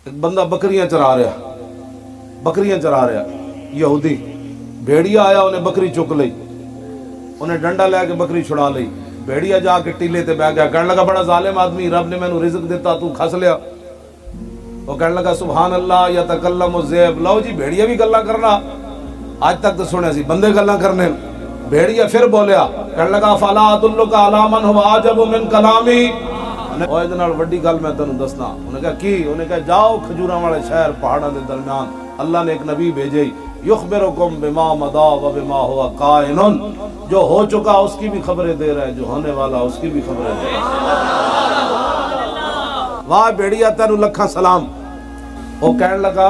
ایک بندہ بکریاں چرا رہا یہودی بھیڑیا آیا انہیں بکری چک لئی انہیں ڈنڈا لے کے بکری چھڑا لئی بھیڑیا جا کے ٹیلے تے بہ گیا کہنے لگا بڑا ظالم آدمی رب نے مینوں رزق دیتا تو کھس لیا وہ کہنے لگا سبحان اللہ یتکلم الذئب لو جی بھیڑیا بھی گلاں کرنا آج تک تو سنے سی بندے گلاں کرنے بھیڑیا پھر بولیا کہنے لگا فلا ادلک علی من هو اعجب من کلامی اوہ ادھے نال وڈی گل میں تینوں دسنا انہیں کہا کی انہیں کہا جاؤ کھجوراں والے شہر پہاڑاں دے درمیان اللہ نے ایک نبی بھیجے یخبرکم بما مضا و بما هو کائن جو ہو چکا اس کی بھی خبریں دے رہا ہے جو ہونے والا اس کی بھی خبریں دے رہا ہے واہ بھیڑیا تینوں لکھاں سلام وہ کہنے لگا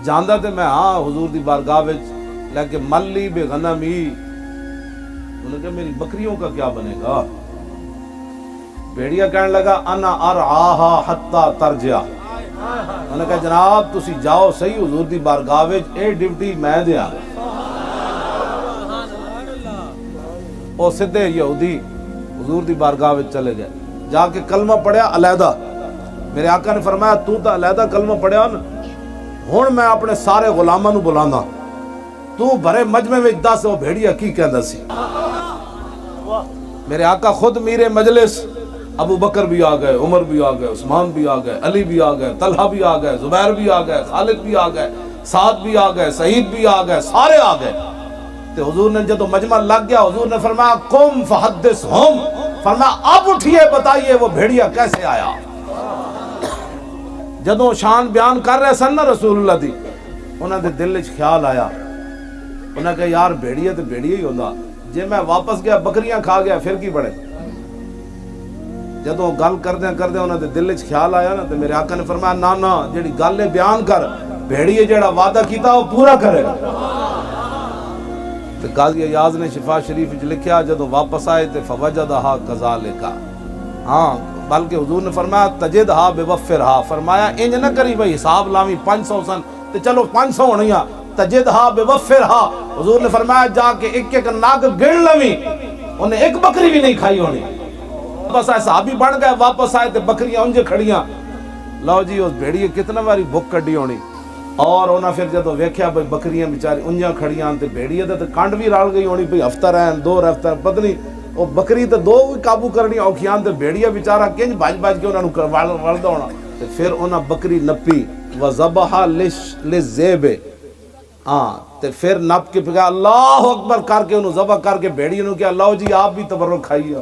جاندا تے میں ہاں حضور دی بارگاہ وچ لیکن ملی بے غنمی انہوں نے کہا میری بکریوں کا کیا بنے گا بھیڑیا کہنے لگا انا ارعاہا حتی ترجع انہوں نے کہا جناب تسی جاؤ صحیح حضور دی بارگاہ وچ اے ڈیوٹی میں دیا او سدھے یہودی حضور دی بارگاہ وچ چلے گئے جا کے کلمہ پڑھیا علیحدہ میرے آقا نے فرمایا تو تا علیحدہ کلمہ پڑھیا نا ہن میں اپنے سارے غلاماں نو بلانا تو بھرے مجمع وچ دس او بھیڑیا کی کہندا سی میرے آقا خود میرے مجلس ابو بکر بھی آ گئے عمر بھی آ گئے عثمان بھی آ گئے علی بھی آ گئے طلحہ بھی آ گئے زبیر بھی آ گئے خالد بھی آ گئے سعد بھی آ گئے سعید بھی آ گئے سارے آ گئے تے حضور نے جدو مجمع لگ گیا حضور نے فرمایا قم فحدثہم فرمایا اب اٹھئے بتائیے وہ بھیڑیا کیسے آیا جدو شان بیان کر رہے سن نا رسول اللہ دی انہاں دے دل وچ خیال آیا انہاں کہا یار بھیڑیا تے بھیڑیا ہی ہوندا جے میں واپس گیا بکریاں کھا گیا پھر کی بڑے جدو گل کردے انہاں دے دل وچ خیال آیا نا تے میرے آقا نے فرمایا نا نا جیڑی گل بیان کر بھیڑیے جیڑا وعدہ کیتا وہ پورا کرے تے قاضی ایاز نے شفا شریف وچ لکھیا جدو واپس آئے تے فوجدھا کذالک ہاں بلکہ حضور نے فرمایا تجدھا بوفرھا فرمایا انج نہ کری بھئی حساب لاویں 500 سن تے چلو 500 ہونیاں تجدھا بوفرھا حضور نے فرمایا جا کے ایک ایک ناگ گن لویں انہیں ایک بکری بھی نہیں کھائی ہونی واپس آئے صحابی بن گئے واپس آئے تے بکریاں انجے کھڑیاں لو جی اس بھیڑیے کتنا باری بھوک کڈی ہونی اور انہاں پھر جدو ویکھیا بھئی بکریاں بیچاری انجاں کھڑیاں تے بھیڑیے تے کانڈ بھی رال گئی ہونی بھئی ہفتہ رہن دو ہفتہ پتہ نہیں وہ بکری تے دو بھی قابو کرنی اوکھیاں تے بھیڑیا بیچارہ کنج بھج کے انہاں نو ولدا ہونا تے پھر انہاں بکری نپی وذبح للذئب ہاں تے پھر نپ کے پکا اللہ اکبر کر کے انہوں ذبح کر کے بھیڑیے نو کیا اللہ جی آپ بھی تبرک کھائیے